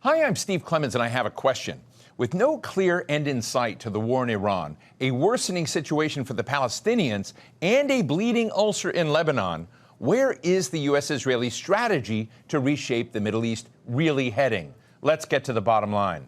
Hi, I'm Steve Clemons, and I have a question. With no clear end in sight to the war in Iran, a worsening situation for the Palestinians, and a bleeding ulcer in Lebanon, where is the U.S.-Israeli strategy to reshape the Middle East really heading? Let's get to the bottom line.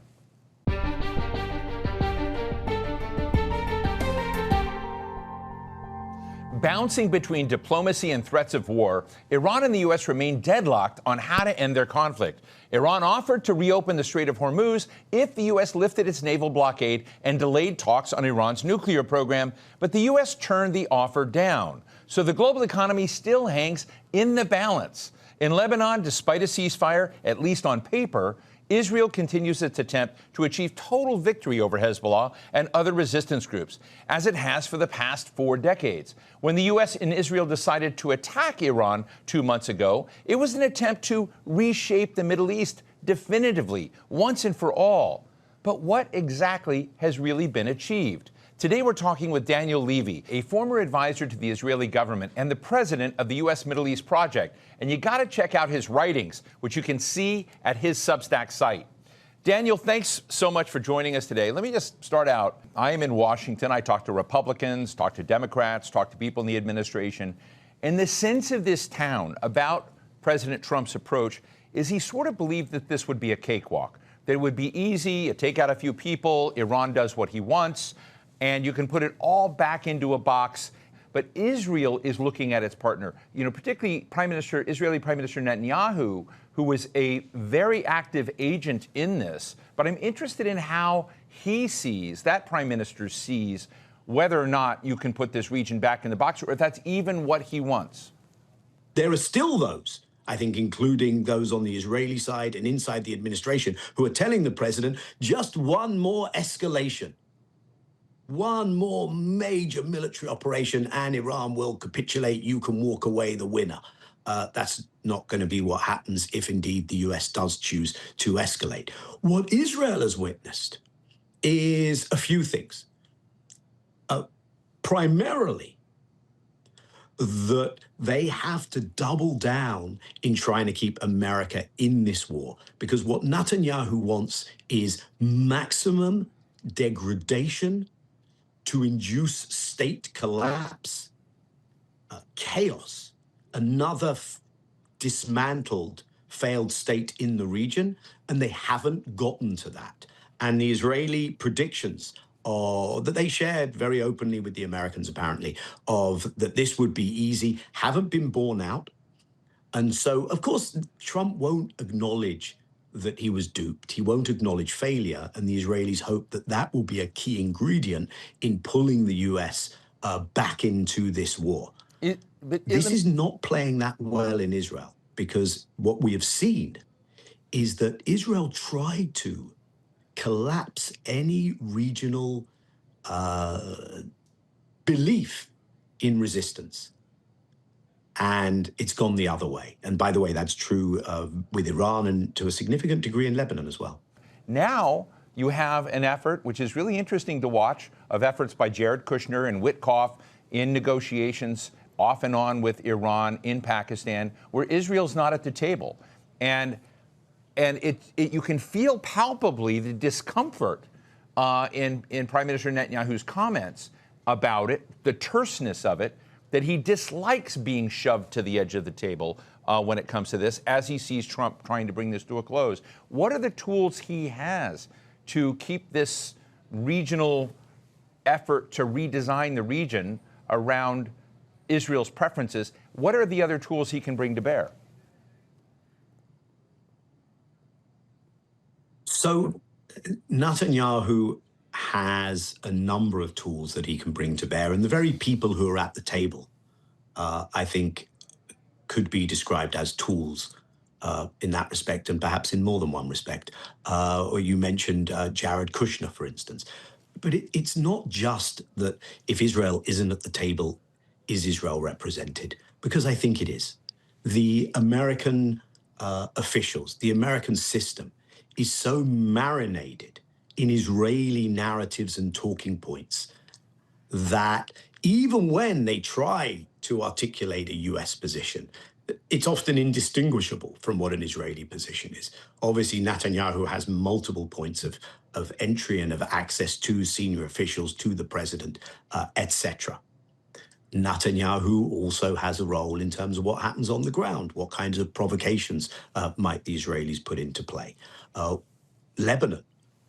Bouncing between diplomacy and threats of war, Iran and the U.S. remain deadlocked on how to end their conflict. Iran offered to reopen the Strait of Hormuz if the U.S. lifted its naval blockade and delayed talks on Iran's nuclear program, but the U.S. turned the offer down. So the global economy still hangs in the balance. In Lebanon, despite a ceasefire, at least on paper, Israel continues its attempt to achieve total victory over Hezbollah and other resistance groups, as it has for the past 4 decades. When the U.S. and Israel decided to attack Iran 2 months ago, it was an attempt to reshape the Middle East definitively, once and for all. But what exactly has really been achieved? Today, we're talking with Daniel Levy, a former advisor to the Israeli government and the president of the U.S. Middle East Project. And you got to check out his writings, which you can see at his Substack site. Daniel, thanks so much for joining us today. Let me just start out. I am in Washington. I talk to Republicans, talk to Democrats, talk to people in the administration. And the sense of this town about President Trump's approach is he sort of believed that this would be a cakewalk, that it would be easy, you take out a few people, Iran does what he wants, and you can put it all back into a box. But Israel is looking at its partner, particularly Israeli Prime Minister Netanyahu, who was a very active agent in this. But I'm interested in how that Prime Minister sees, whether or not you can put this region back in the box, or if that's even what he wants. There are still those, I think, including those on the Israeli side and inside the administration, who are telling the president just one more escalation, one more major military operation, and Iran will capitulate. You can walk away the winner. That's not going to be what happens if indeed the US does choose to escalate. What Israel has witnessed is a few things. Primarily, that they have to double down in trying to keep America in this war, because what Netanyahu wants is maximum degradation to induce state collapse, chaos, another dismantled, failed state in the region, and they haven't gotten to that. And the Israeli predictions that they shared very openly with the Americans, apparently, of that this would be easy, haven't been borne out. And so, of course, Trump won't acknowledge that he was duped. He won't acknowledge failure, and the Israelis hope that that will be a key ingredient in pulling the U.S. Back into this war. This is not playing that well in Israel, because what we have seen is that Israel tried to collapse any regional belief in resistance. And it's gone the other way. And by the way, that's true with Iran and to a significant degree in Lebanon as well. Now you have an effort, which is really interesting to watch, of efforts by Jared Kushner and Witkoff in negotiations off and on with Iran in Pakistan, where Israel's not at the table. And you can feel palpably the discomfort in Prime Minister Netanyahu's comments about it, the terseness of it, that he dislikes being shoved to the edge of the table when it comes to this, as he sees Trump trying to bring this to a close. What are the tools he has to keep this regional effort to redesign the region around Israel's preferences? What are the other tools he can bring to bear? So Netanyahu has a number of tools that he can bring to bear, and the very people who are at the table, I think, could be described as tools in that respect, and perhaps in more than one respect. Or you mentioned Jared Kushner, for instance. But it's not just that if Israel isn't at the table, is Israel represented? Because I think it is. The American officials, the American system, is so marinated in Israeli narratives and talking points that even when they try to articulate a US position, it's often indistinguishable from what an Israeli position is. Obviously, Netanyahu has multiple points of entry and of access to senior officials, to the president, etc. Netanyahu also has a role in terms of what happens on the ground. What kinds of provocations might the Israelis put into play? Lebanon,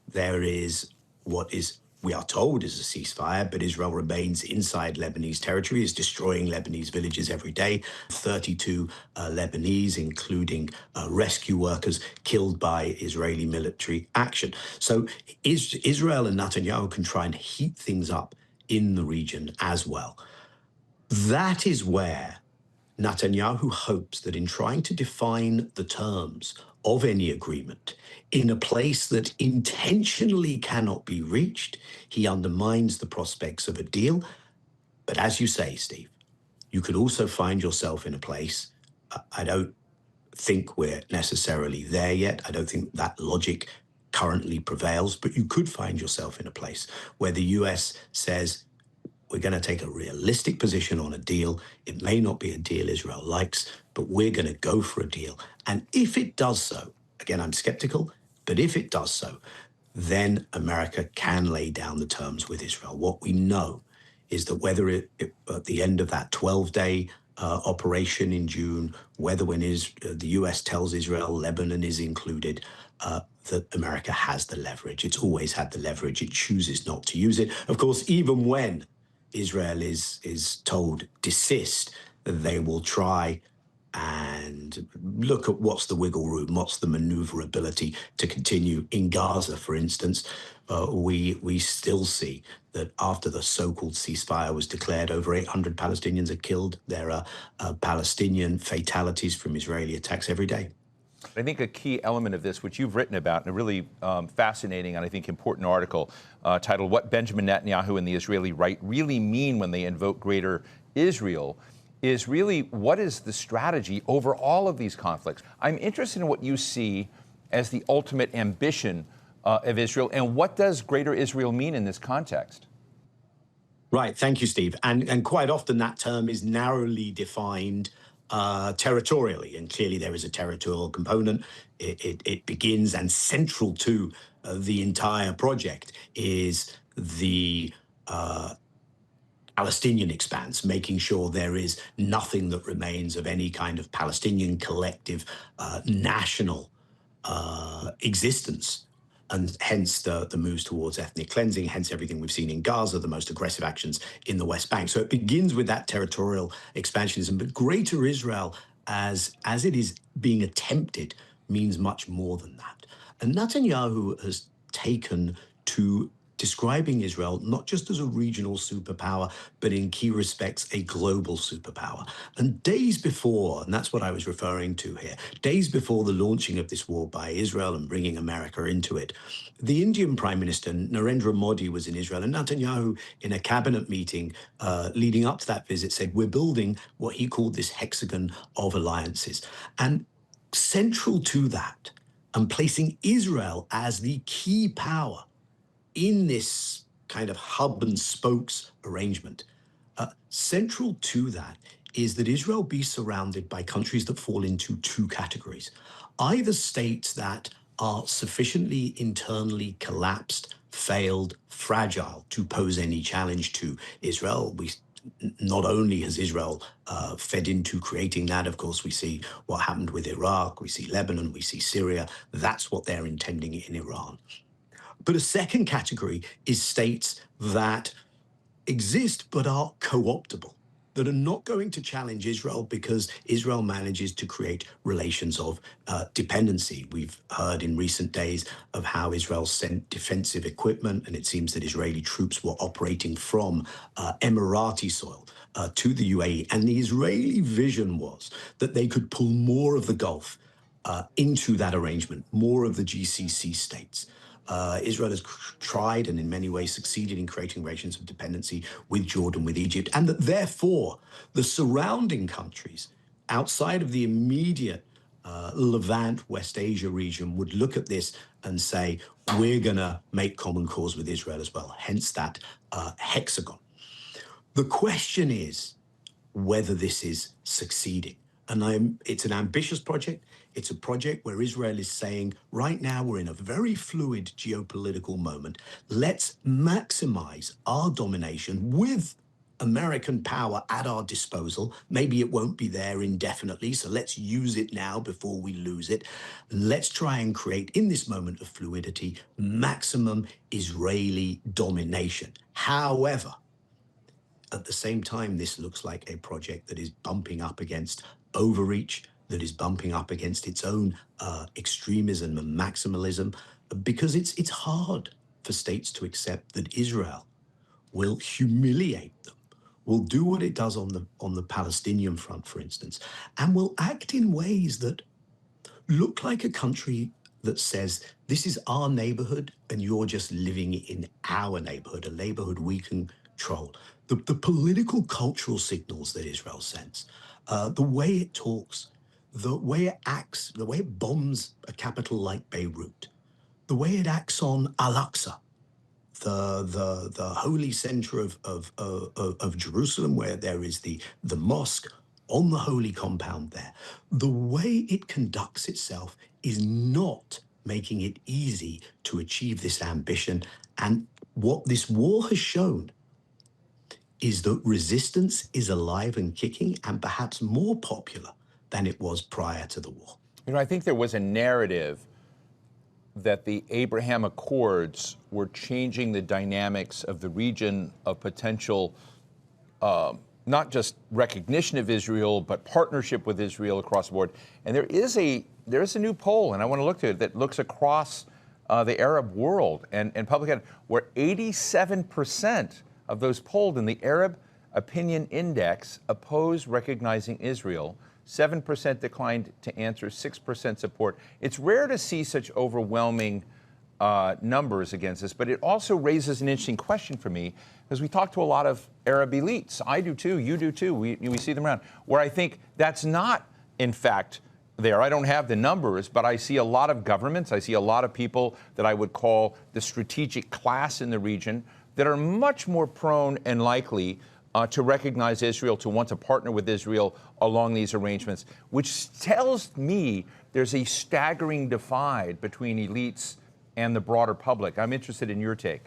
there is what is, we are told, is a ceasefire, but Israel remains inside Lebanese territory, is destroying Lebanese villages every day. 32 Lebanese, including rescue workers, killed by Israeli military action. So Israel and Netanyahu can try and heat things up in the region as well. That is where Netanyahu hopes that in trying to define the terms of any agreement in a place that intentionally cannot be reached, he undermines the prospects of a deal. But as you say, Steve, you could also find yourself in a place, I don't think we're necessarily there yet. I don't think that logic currently prevails, but you could find yourself in a place where the US says, we're going to take a realistic position on a deal. It may not be a deal Israel likes, but we're going to go for a deal. And if it does so, again, I'm skeptical, but if it does so, then America can lay down the terms with Israel. What we know is that whether at the end of that 12-day operation in June, whether when the US tells Israel Lebanon is included, that America has the leverage. It's always had the leverage. It chooses not to use it. Of course, even when Israel is told desist, they will try and look at what's the wiggle room, what's the maneuverability to continue. In Gaza, for instance, we still see that after the so-called ceasefire was declared, over 800 Palestinians are killed. There are Palestinian fatalities from Israeli attacks every day. I think a key element of this, which you've written about in a really fascinating and I think important article titled "What Benjamin Netanyahu and the Israeli Right Really Mean When They Invoke Greater Israel," is really what is the strategy over all of these conflicts. I'm interested in what you see as the ultimate ambition of Israel, and what does Greater Israel mean in this context? Right. Thank you, Steve. And quite often that term is narrowly defined territorially, and clearly there is a territorial component. It begins, and central to the entire project is the Palestinian expanse, making sure there is nothing that remains of any kind of Palestinian collective national existence. And hence the moves towards ethnic cleansing, hence everything we've seen in Gaza, the most aggressive actions in the West Bank. So it begins with that territorial expansionism. But Greater Israel, as it is being attempted, means much more than that. And Netanyahu has taken to describing Israel not just as a regional superpower, but in key respects, a global superpower. And days before, and that's what I was referring to here, days before the launching of this war by Israel and bringing America into it, the Indian Prime Minister, Narendra Modi, was in Israel, and Netanyahu, in a cabinet meeting leading up to that visit, said, we're building what he called this hexagon of alliances. And central to that, and placing Israel as the key power in this kind of hub and spokes arrangement, central to that is that Israel be surrounded by countries that fall into two categories. Either states that are sufficiently internally collapsed, failed, fragile to pose any challenge to Israel. Not only has Israel fed into creating that, of course, we see what happened with Iraq, we see Lebanon, we see Syria. That's what they're intending in Iran. But a second category is states that exist but are co-optable, that are not going to challenge Israel because Israel manages to create relations of dependency. We've heard in recent days of how Israel sent defensive equipment, and it seems that Israeli troops were operating from Emirati soil to the UAE. And the Israeli vision was that they could pull more of the Gulf into that arrangement, more of the GCC states. Israel has tried and in many ways succeeded in creating relations of dependency with Jordan, with Egypt, and that therefore the surrounding countries outside of the immediate Levant, West Asia region would look at this and say, we're going to make common cause with Israel as well, hence that hexagon. The question is whether this is succeeding. It's an ambitious project. It's a project where Israel is saying, right now we're in a very fluid geopolitical moment. Let's maximize our domination with American power at our disposal. Maybe it won't be there indefinitely, so let's use it now before we lose it. Let's try and create, in this moment of fluidity, maximum Israeli domination. However, at the same time, this looks like a project that is bumping up against overreach, that is bumping up against its own extremism and maximalism, because it's hard for states to accept that Israel will humiliate them, will do what it does on the Palestinian front, for instance, and will act in ways that look like a country that says, this is our neighborhood and you're just living in our neighborhood, a neighborhood we can control. The political cultural signals that Israel sends, the way it talks, the way it acts, the way it bombs a capital like Beirut, the way it acts on Al-Aqsa, the holy center of Jerusalem, where there is the mosque on the holy compound there. The way it conducts itself is not making it easy to achieve this ambition. And what this war has shown is that resistance is alive and kicking, and perhaps more popular than it was prior to the war. You know, I think there was a narrative that the Abraham Accords were changing the dynamics of the region, of potential not just recognition of Israel, but partnership with Israel across the board. And there is a new poll, and I want to look at it, that looks across the Arab world and public, where 87% of those polled in the Arab Opinion Index oppose recognizing Israel. 7% declined to answer, 6% support. It's rare to see such overwhelming numbers against this, but it also raises an interesting question for me, because we talk to a lot of Arab elites. I do too, you do too, we see them around, where I think that's not, in fact, there. I don't have the numbers, but I see a lot of governments, I see a lot of people that I would call the strategic class in the region that are much more prone and likely to recognize Israel, to want to partner with Israel along these arrangements, which tells me there's a staggering divide between elites and the broader public. I'm interested in your take.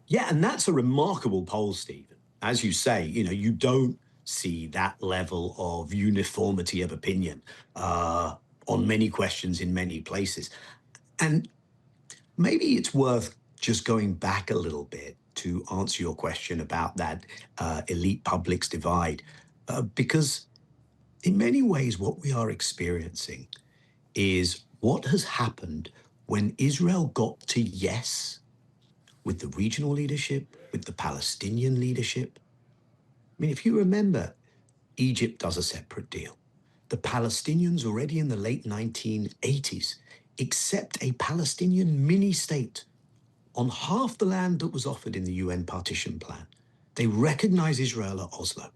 Yeah, and that's a remarkable poll, Stephen. As you say, you don't see that level of uniformity of opinion on many questions in many places. And maybe it's worth just going back a little bit to answer your question about that elite public's divide, because in many ways, what we are experiencing is what has happened when Israel got to yes with the regional leadership, with the Palestinian leadership. I mean, if you remember, Egypt does a separate deal. The Palestinians already in the late 1980s accept a Palestinian mini-state on half the land that was offered in the UN partition plan. They recognize Israel at Oslo.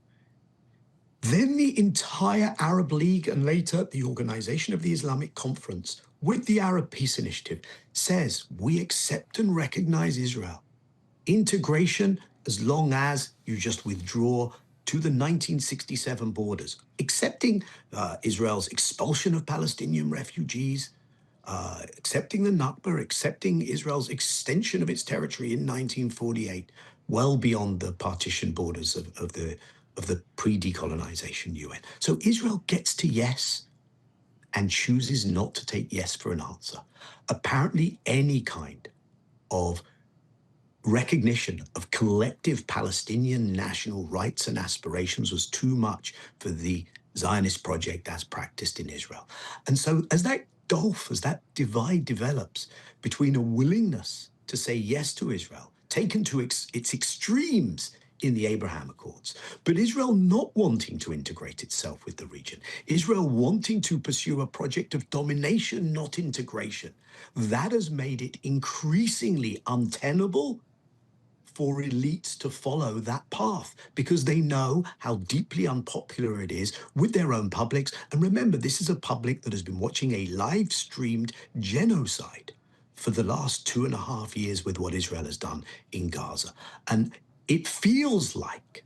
Then the entire Arab League and later the Organization of the Islamic Conference with the Arab Peace Initiative says we accept and recognize Israel. Integration as long as you just withdraw to the 1967 borders, accepting Israel's expulsion of Palestinian refugees, accepting the Nakba, accepting Israel's extension of its territory in 1948, well beyond the partition borders of the pre-decolonization UN. So Israel gets to yes and chooses not to take yes for an answer. Apparently, any kind of recognition of collective Palestinian national rights and aspirations was too much for the Zionist project as practiced in Israel. And so as that gulf, as that divide develops between a willingness to say yes to Israel, taken to its extremes in the Abraham Accords, but Israel not wanting to integrate itself with the region, Israel wanting to pursue a project of domination, not integration, that has made it increasingly untenable for elites to follow that path, because they know how deeply unpopular it is with their own publics. And remember, this is a public that has been watching a live-streamed genocide for the last 2.5 years with what Israel has done in Gaza. And it feels like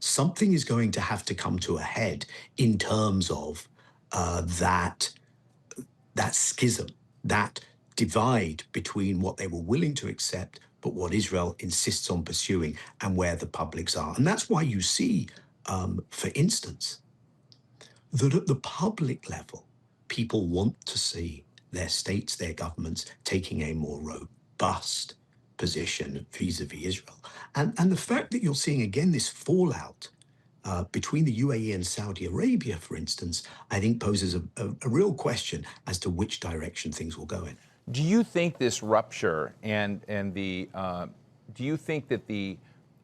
something is going to have to come to a head in terms of that schism, that divide between what they were willing to accept, but what Israel insists on pursuing, and where the publics are. And that's why you see, for instance, that at the public level, people want to see their states, their governments taking a more robust position vis-a-vis Israel. And the fact that you're seeing again this fallout between the UAE and Saudi Arabia, for instance, I think poses a real question as to which direction things will go in. Do you think this rupture and the do you think that the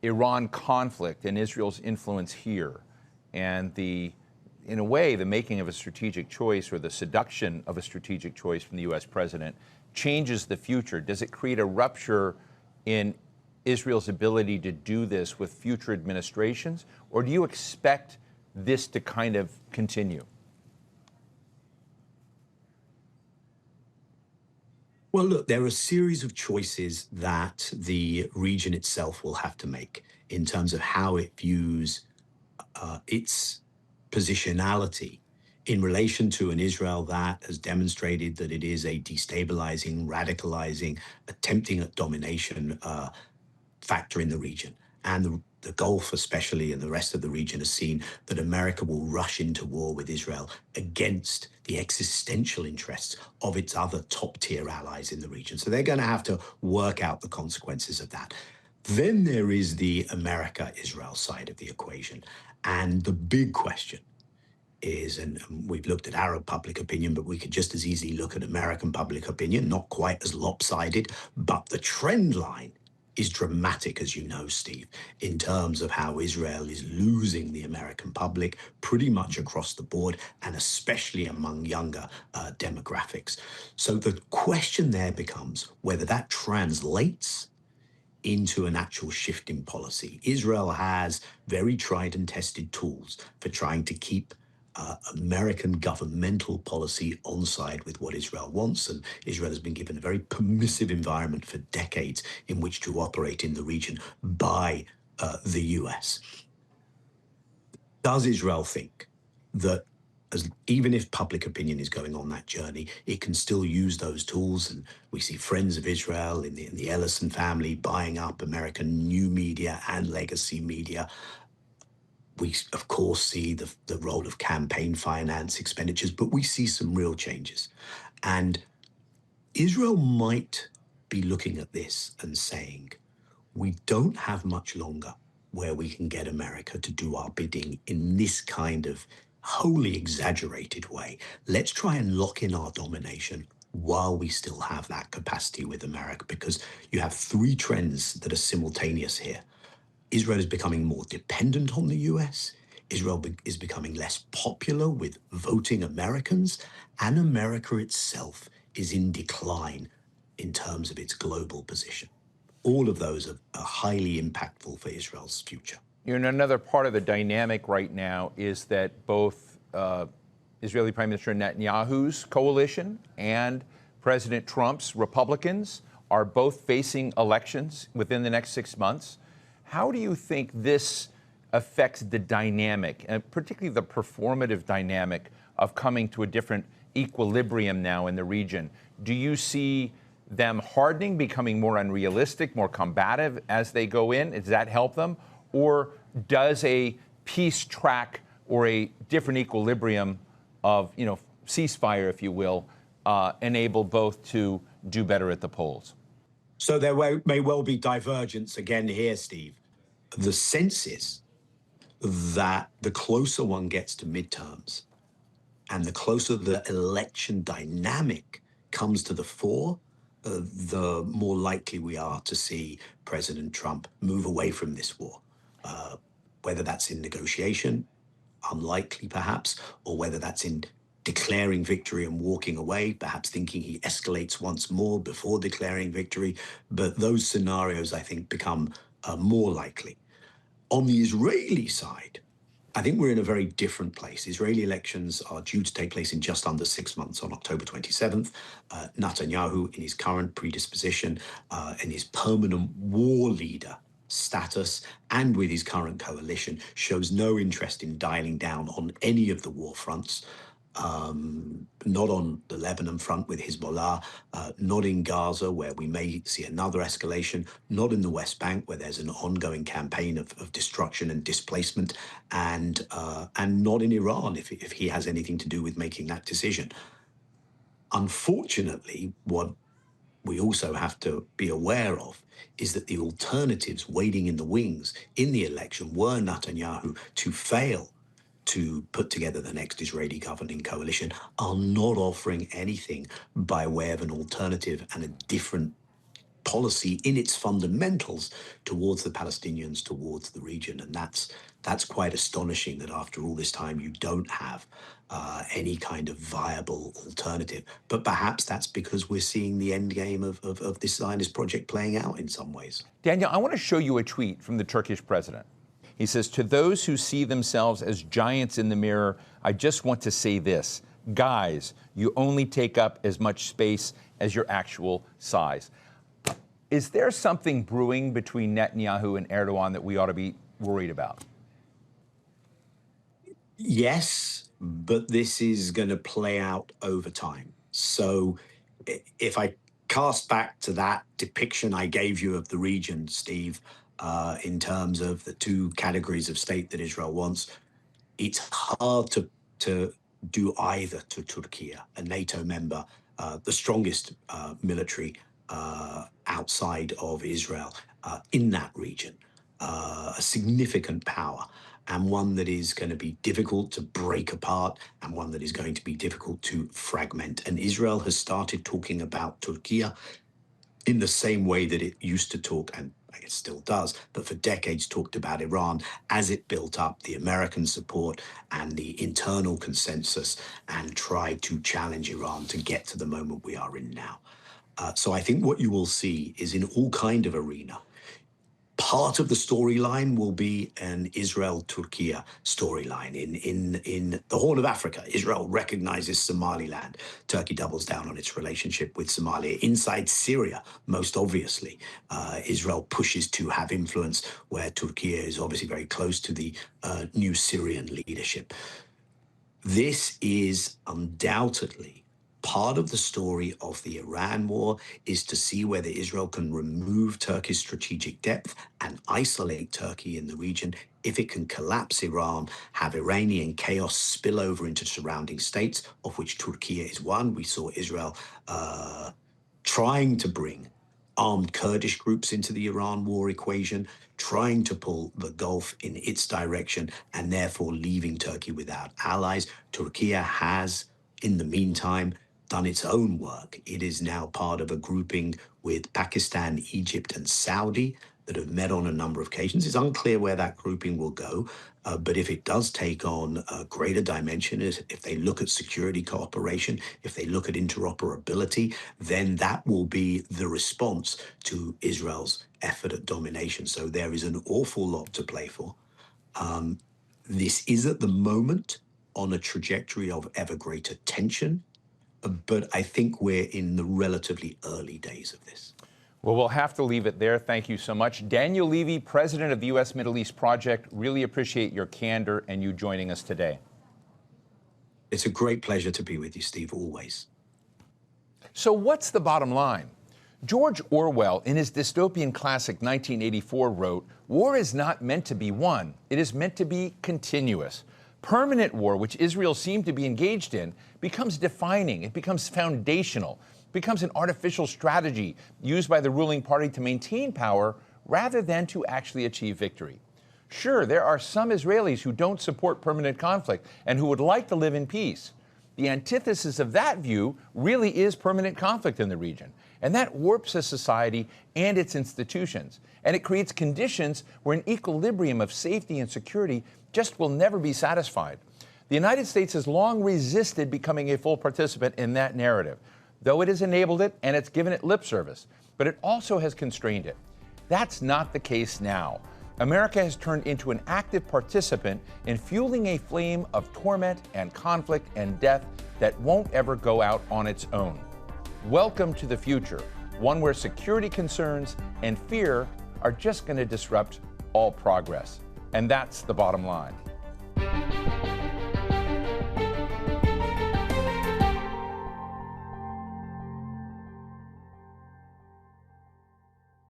Iran conflict and Israel's influence here and in a way, the making of a strategic choice or the seduction of a strategic choice from the U.S. president changes the future? Does it create a rupture in Israel's ability to do this with future administrations, or do you expect this to kind of continue? Well, look, there are a series of choices that the region itself will have to make in terms of how it views its positionality in relation to an Israel that has demonstrated that it is a destabilizing, radicalizing, attempting at domination factor in the region. And the Gulf especially, and the rest of the region, has seen that America will rush into war with Israel against the existential interests of its other top-tier allies in the region. So they're going to have to work out the consequences of that. Then there is the America-Israel side of the equation. And the big question is, and we've looked at Arab public opinion, but we could just as easily look at American public opinion, not quite as lopsided, but the trend line is dramatic, as you know, Steve, in terms of how Israel is losing the American public pretty much across the board, and especially among younger demographics. So the question there becomes whether that translates into an actual shift in policy. Israel has very tried and tested tools for trying to keep American governmental policy on side with what Israel wants, and Israel has been given a very permissive environment for decades in which to operate in the region by the US. Does Israel think that even if public opinion is going on that journey, it can still use those tools? And we see friends of Israel in the Ellison family buying up American new media and legacy media. We, of course, see the role of campaign finance expenditures, but we see some real changes. And Israel might be looking at this and saying, we don't have much longer where we can get America to do our bidding in this kind of wholly exaggerated way. Let's try and lock in our domination while we still have that capacity with America, because you have three trends that are simultaneous here. Israel is becoming more dependent on the US. Israel is becoming less popular with voting Americans, and America itself is in decline in terms of its global position. All of those are highly impactful for Israel's future. You know, another part of the dynamic right now is that both Israeli Prime Minister Netanyahu's coalition and President Trump's Republicans are both facing elections within the next 6 months. How do you think this affects the dynamic, and particularly the performative dynamic of coming to a different equilibrium now in the region? Do you see them hardening, becoming more unrealistic, more combative as they go in? Does that help them? Or does a peace track or a different equilibrium of, ceasefire, if you will, enable both to do better at the polls? So there may well be divergence again here, Steve. The sense is that the closer one gets to midterms and the closer the election dynamic comes to the fore, the more likely we are to see President Trump move away from this war. Whether that's in negotiation, unlikely perhaps, or whether that's in declaring victory and walking away, perhaps thinking he escalates once more before declaring victory. But those scenarios, I think, become more likely. On the Israeli side, I think we're in a very different place. Israeli elections are due to take place in just under 6 months on October 27th. Netanyahu, in his current predisposition and his permanent war leader status and with his current coalition, shows no interest in dialing down on any of the war fronts. Not on the Lebanon front with Hezbollah, not in Gaza, where we may see another escalation, not in the West Bank, where there's an ongoing campaign of destruction and displacement, and not in Iran, if he has anything to do with making that decision. Unfortunately, what we also have to be aware of is that the alternatives waiting in the wings in the election were Netanyahu to fail to put together the next Israeli governing coalition, are not offering anything by way of an alternative and a different policy in its fundamentals towards the Palestinians, towards the region. And that's quite astonishing that after all this time, you don't have any kind of viable alternative. But perhaps that's because we're seeing the end game of this Zionist project playing out in some ways. Daniel, I want to show you a tweet from the Turkish president. He says, "To those who see themselves as giants in the mirror, I just want to say this. Guys, you only take up as much space as your actual size." Is there something brewing between Netanyahu and Erdogan that we ought to be worried about? Yes, but this is going to play out over time. So if I cast back to that depiction I gave you of the region, Steve, in terms of the two categories of state that Israel wants, it's hard to do either to Turkey, a NATO member, the strongest military outside of Israel in that region, a significant power, and one that is going to be difficult to break apart and one that is going to be difficult to fragment. And Israel has started talking about Turkey in the same way that it used to talk, and it still does, but for decades talked about Iran as it built up the American support and the internal consensus and tried to challenge Iran to get to the moment we are in now. So I think what you will see is in all kind of arena, part of the storyline will be an Israel-Turkey storyline. In the Horn of Africa, Israel recognizes Somaliland. Turkey doubles down on its relationship with Somalia. Inside Syria, most obviously, Israel pushes to have influence where Turkey is obviously very close to the new Syrian leadership. This is undoubtedly part of the story of the Iran war, is to see whether Israel can remove Turkey's strategic depth and isolate Turkey in the region. If it can collapse Iran, have Iranian chaos spill over into surrounding states, of which Turkey is one. We saw Israel trying to bring armed Kurdish groups into the Iran war equation, trying to pull the Gulf in its direction, and therefore leaving Turkey without allies. Turkey has, in the meantime, done its own work. It is now part of a grouping with Pakistan, Egypt, and Saudi that have met on a number of occasions. It's unclear where that grouping will go, but if it does take on a greater dimension, if they look at security cooperation, if they look at interoperability, then that will be the response to Israel's effort at domination. So there is an awful lot to play for. This is at the moment on a trajectory of ever greater tension, but I think we're in the relatively early days of this. Well, we'll have to leave it there. Thank you so much. Daniel Levy, president of the U.S. Middle East Project. Really appreciate your candor and you joining us today. It's a great pleasure to be with you, Steve, always. So what's the bottom line? George Orwell, in his dystopian classic 1984, wrote, "War is not meant to be won. It is meant to be continuous." Permanent war, which Israel seemed to be engaged in, becomes defining. It becomes foundational. It becomes an artificial strategy used by the ruling party to maintain power rather than to actually achieve victory. Sure, there are some Israelis who don't support permanent conflict and who would like to live in peace. The antithesis of that view really is permanent conflict in the region. And that warps a society and its institutions. And it creates conditions where an equilibrium of safety and security just will never be satisfied. The United States has long resisted becoming a full participant in that narrative, though it has enabled it and it's given it lip service, but it also has constrained it. That's not the case now. America has turned into an active participant in fueling a flame of torment and conflict and death that won't ever go out on its own. Welcome to the future, one where security concerns and fear are just going to disrupt all progress. And that's the bottom line.